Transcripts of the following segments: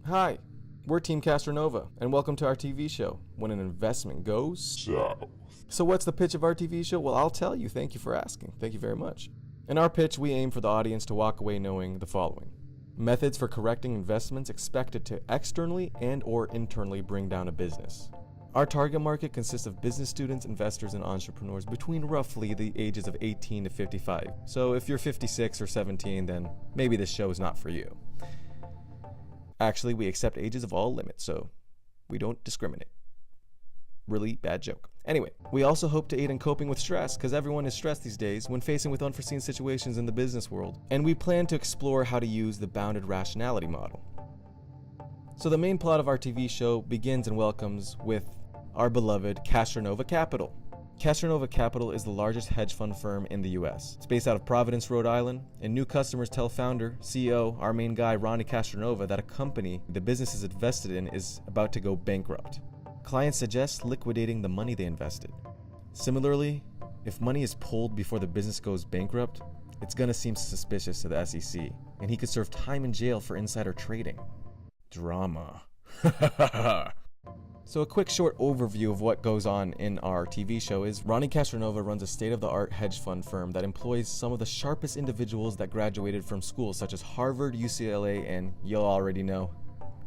Hi, we're Team Castronova, and welcome to our TV show, When an Investment Goes South. So what's the pitch of our TV show? Well, I'll tell you. Thank you for asking. Thank you very much. In our pitch, we aim for the audience to walk away knowing the following. Methods for correcting investments expected to externally and or internally bring down a business. Our target market consists of business students, investors, and entrepreneurs between roughly the ages of 18 to 55. So if you're 56 or 17, then maybe this show is not for you. Actually, we accept ages of all limits, so we don't discriminate. Really bad joke. Anyway, we also hope to aid in coping with stress, because everyone is stressed these days when facing with unforeseen situations in the business world, and we plan to explore how to use the bounded rationality model. So the main plot of our TV show begins and welcomes with our beloved Castronova Capital. Castronova Capital is the largest hedge fund firm in the US. It's based out of Providence, Rhode Island, and new customers tell founder, CEO, our main guy, Ronnie Castronova, that a company the business is invested in is about to go bankrupt. Clients suggest liquidating the money they invested. Similarly, if money is pulled before the business goes bankrupt, it's gonna seem suspicious to the SEC, and he could serve time in jail for insider trading. Drama. So a quick short overview of what goes on in our TV show is Ronnie Castronova runs a state-of-the-art hedge fund firm that employs some of the sharpest individuals that graduated from schools such as Harvard, UCLA, and you'll already know,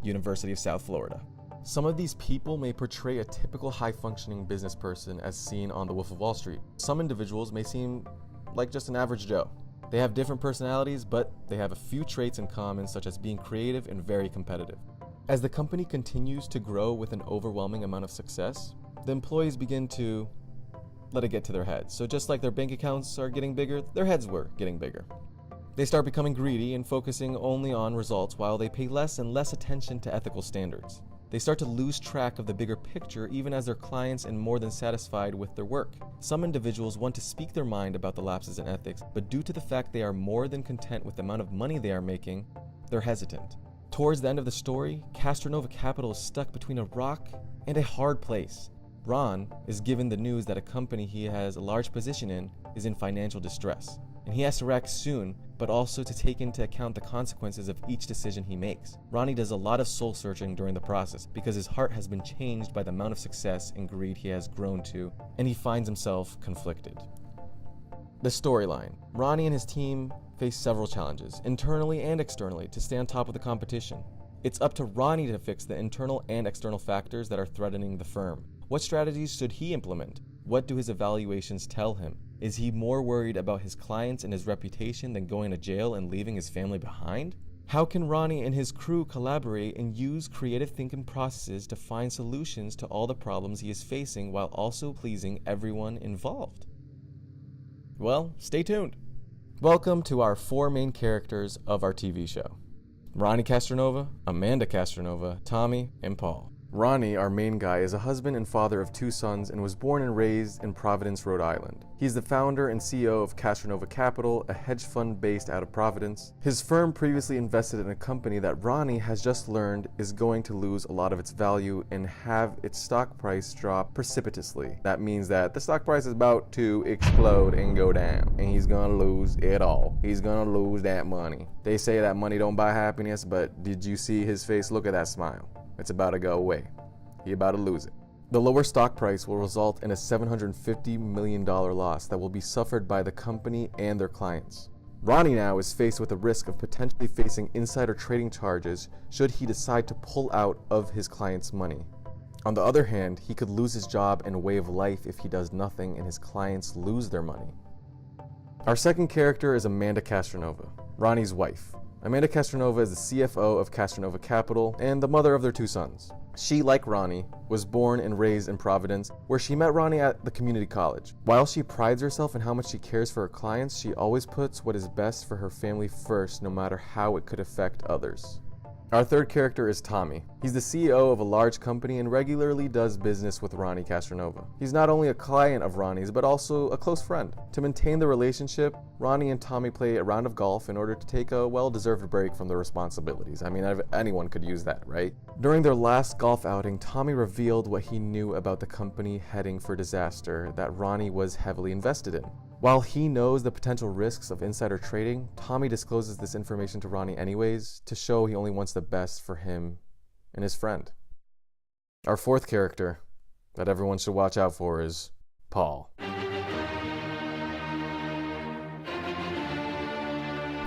University of South Florida. Some of these people may portray a typical high-functioning business person as seen on The Wolf of Wall Street. Some individuals may seem like just an average Joe. They have different personalities, but they have a few traits in common, such as being creative and very competitive. As the company continues to grow with an overwhelming amount of success, the employees begin to let it get to their heads. So just like their bank accounts are getting bigger, their heads were getting bigger. They start becoming greedy and focusing only on results while they pay less and less attention to ethical standards. They start to lose track of the bigger picture even as their clients are more than satisfied with their work. Some individuals want to speak their mind about the lapses in ethics, but due to the fact they are more than content with the amount of money they are making, they're hesitant. Towards the end of the story, Castronova Capital is stuck between a rock and a hard place. Ron is given the news that a company he has a large position in is in financial distress, and he has to act soon, but also to take into account the consequences of each decision he makes. Ronnie does a lot of soul searching during the process because his heart has been changed by the amount of success and greed he has grown to, and he finds himself conflicted. The storyline. Ronnie and his team face several challenges, internally and externally, to stay on top of the competition. It's up to Ronnie to fix the internal and external factors that are threatening the firm. What strategies should he implement? What do his evaluations tell him? Is he more worried about his clients and his reputation than going to jail and leaving his family behind? How can Ronnie and his crew collaborate and use creative thinking processes to find solutions to all the problems he is facing while also pleasing everyone involved? Well, stay tuned. Welcome to our four main characters of our TV show. Ronnie Castronova, Amanda Castronova, Tommy, and Paul. Ronnie, our main guy, is a husband and father of two sons and was born and raised in Providence, Rhode Island. He's the founder and CEO of Castronova Capital, a hedge fund based out of Providence. His firm previously invested in a company that Ronnie has just learned is going to lose a lot of its value and have its stock price drop precipitously. That means that the stock price is about to explode and go down, and he's gonna lose it all. He's gonna lose that money. They say that money don't buy happiness, but did you see his face? Look at that smile. It's about to go away. He about to lose it. The lower stock price will result in a $750 million loss that will be suffered by the company and their clients. Ronnie now is faced with the risk of potentially facing insider trading charges should he decide to pull out of his client's money. On the other hand, he could lose his job and way of life if he does nothing and his clients lose their money. Our second character is Amanda Castronova, Ronnie's wife. Amanda Castronova is the CFO of Castronova Capital and the mother of their two sons. She, like Ronnie, was born and raised in Providence, where she met Ronnie at the community college. While she prides herself in how much she cares for her clients, she always puts what is best for her family first, no matter how it could affect others. Our third character is Tommy. He's the CEO of a large company and regularly does business with Ronnie Castronova. He's not only a client of Ronnie's, but also a close friend. To maintain the relationship, Ronnie and Tommy play a round of golf in order to take a well-deserved break from their responsibilities. I mean, anyone could use that, right? During their last golf outing, Tommy revealed what he knew about the company heading for disaster that Ronnie was heavily invested in. While he knows the potential risks of insider trading, Tommy discloses this information to Ronnie anyways to show he only wants the best for him and his friend. Our fourth character that everyone should watch out for is Paul.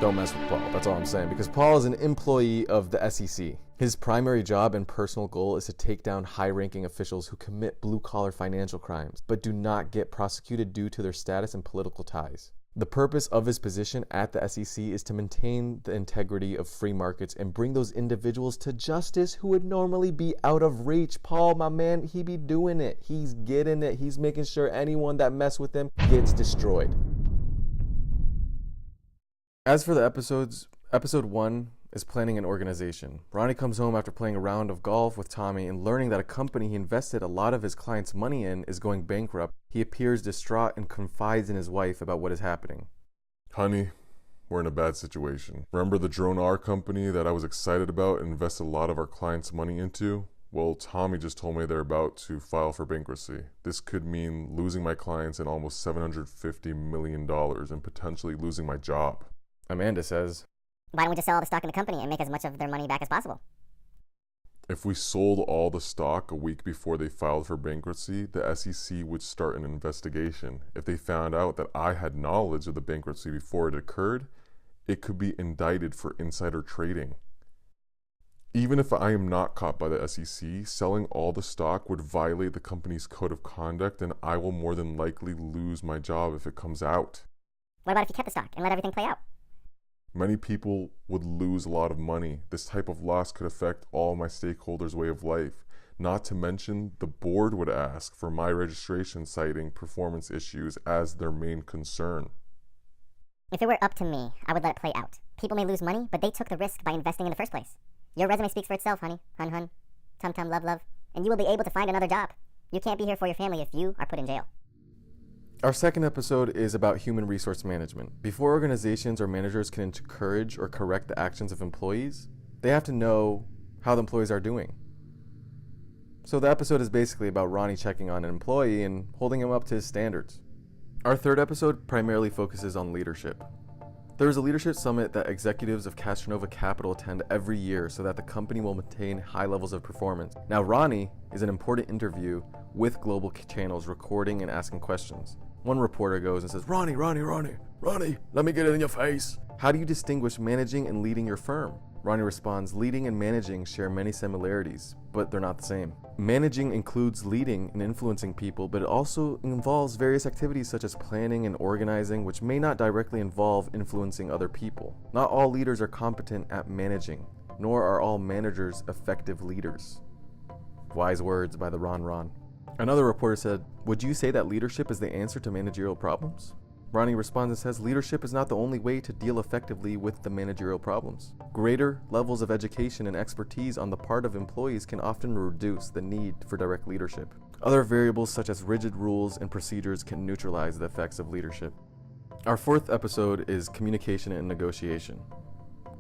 Don't mess with Paul, that's all I'm saying, because Paul is an employee of the SEC. His primary job and personal goal is to take down high-ranking officials who commit blue-collar financial crimes, but do not get prosecuted due to their status and political ties. The purpose of his position at the SEC is to maintain the integrity of free markets and bring those individuals to justice who would normally be out of reach. Paul, my man, he be doing it. He's getting it. He's making sure anyone that mess with him gets destroyed. As for the episodes, episode 1 is planning an organization. Ronnie comes home after playing a round of golf with Tommy and learning that a company he invested a lot of his clients' money in is going bankrupt. He appears distraught and confides in his wife about what is happening. Honey, we're in a bad situation. Remember the Drone R company that I was excited about and invested a lot of our clients' money into? Well, Tommy just told me they're about to file for bankruptcy. This could mean losing my clients and almost $750 million and potentially losing my job. Amanda says, why don't we just sell all the stock in the company and make as much of their money back as possible? If we sold all the stock a week before they filed for bankruptcy, the SEC would start an investigation. If they found out that I had knowledge of the bankruptcy before it occurred, it could be indicted for insider trading. Even if I am not caught by the SEC, selling all the stock would violate the company's code of conduct, and I will more than likely lose my job if it comes out. What about if you kept the stock and let everything play out? Many people would lose a lot of money. This type of loss could affect all my stakeholders' way of life. Not to mention, the board would ask for my registration citing performance issues as their main concern. If it were up to me, I would let it play out. People may lose money, but they took the risk by investing in the first place. Your resume speaks for itself, honey. Hun, tum, love, and you will be able to find another job. You can't be here for your family if you are put in jail. Our second episode is about human resource management. Before organizations or managers can encourage or correct the actions of employees, they have to know how the employees are doing. So the episode is basically about Ronnie checking on an employee and holding him up to his standards. Our third episode primarily focuses on leadership. There is a leadership summit that executives of Castronova Capital attend every year so that the company will maintain high levels of performance. Now, Ronnie is an important interview with global channels recording and asking questions. One reporter goes and says, Ronnie, let me get it in your face. How do you distinguish managing and leading your firm? Ronnie responds, leading and managing share many similarities, but they're not the same. Managing includes leading and influencing people, but it also involves various activities such as planning and organizing, which may not directly involve influencing other people. Not all leaders are competent at managing, nor are all managers effective leaders. Wise words by the Ron. Another reporter said, would you say that leadership is the answer to managerial problems? Ronnie responds and says, leadership is not the only way to deal effectively with the managerial problems. Greater levels of education and expertise on the part of employees can often reduce the need for direct leadership. Other variables such as rigid rules and procedures can neutralize the effects of leadership. Our fourth episode is communication and negotiation.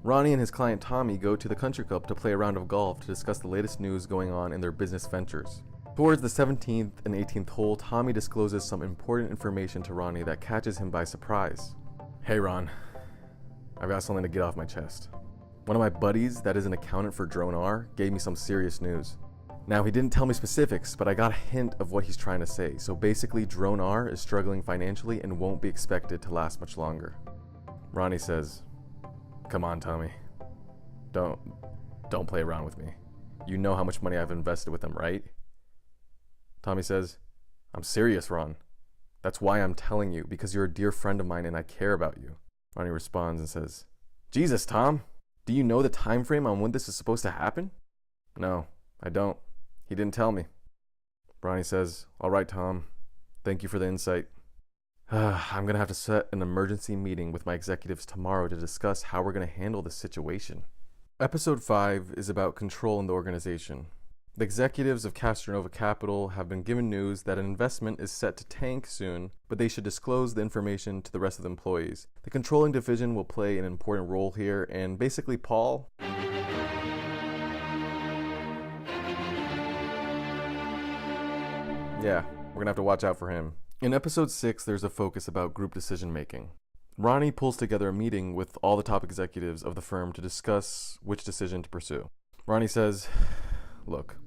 Ronnie and his client Tommy go to the country club to play a round of golf to discuss the latest news going on in their business ventures. Towards the 17th and 18th hole, Tommy discloses some important information to Ronnie that catches him by surprise. Hey Ron, I've got something to get off my chest. One of my buddies that is an accountant for Drone R gave me some serious news. Now, he didn't tell me specifics, but I got a hint of what he's trying to say. So basically, Drone R is struggling financially and won't be expected to last much longer. Ronnie says, come on, Tommy. Don't play around with me. You know how much money I've invested with them, right? Tommy says, I'm serious, Ron. That's why I'm telling you, because you're a dear friend of mine and I care about you. Ronnie responds and says, Jesus, Tom, do you know the time frame on when this is supposed to happen? No, I don't. He didn't tell me. Ronnie says, all right, Tom. Thank you for the insight. I'm going to have to set an emergency meeting with my executives tomorrow to discuss how we're going to handle this situation. Episode 5 is about control in the organization. The executives of Castronova Capital have been given news that an investment is set to tank soon, but they should disclose the information to the rest of the employees. The controlling division will play an important role here, and basically Paul... yeah, we're gonna have to watch out for him. In episode 6, there's a focus about group decision making. Ronnie pulls together a meeting with all the top executives of the firm to discuss which decision to pursue. Ronnie says, Look,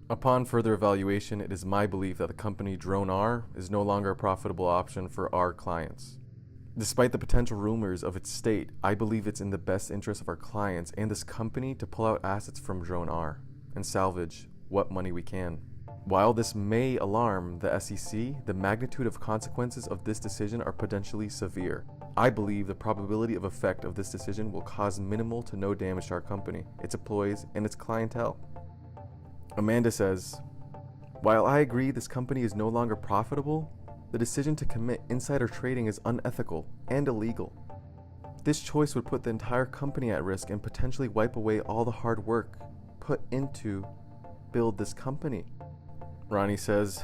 upon further evaluation, it is my belief that the company DroneR is no longer a profitable option for our clients. Despite the potential rumors of its state, I believe it's in the best interest of our clients and this company to pull out assets from DroneR and salvage what money we can. While this may alarm the SEC, the magnitude of consequences of this decision are potentially severe. I believe the probability of effect of this decision will cause minimal to no damage to our company, its employees, and its clientele. Amanda says, while I agree this company is no longer profitable, the decision to commit insider trading is unethical and illegal. This choice would put the entire company at risk and potentially wipe away all the hard work put into build this company. Ronnie says,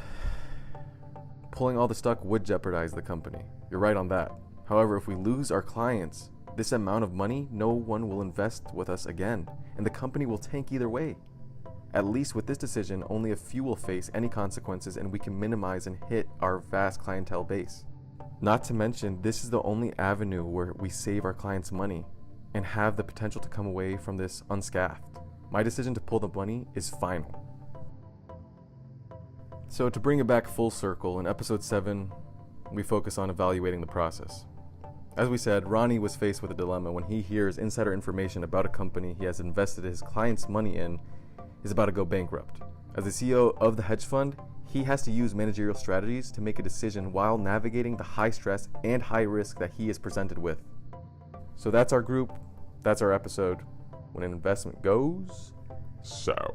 pulling all the stock would jeopardize the company. You're right on that. However, if we lose our clients, this amount of money, no one will invest with us again, and the company will tank either way. At least with this decision, only a few will face any consequences and we can minimize and hit our vast clientele base. Not to mention, this is the only avenue where we save our clients money and have the potential to come away from this unscathed. My decision to pull the money is final. So to bring it back full circle, in episode 7, we focus on evaluating the process. As we said, Ronnie was faced with a dilemma when he hears insider information about a company he has invested his client's money in is about to go bankrupt. As the CEO of the hedge fund, he has to use managerial strategies to make a decision while navigating the high stress and high risk that he is presented with. So that's our group, that's our episode. When an investment goes south.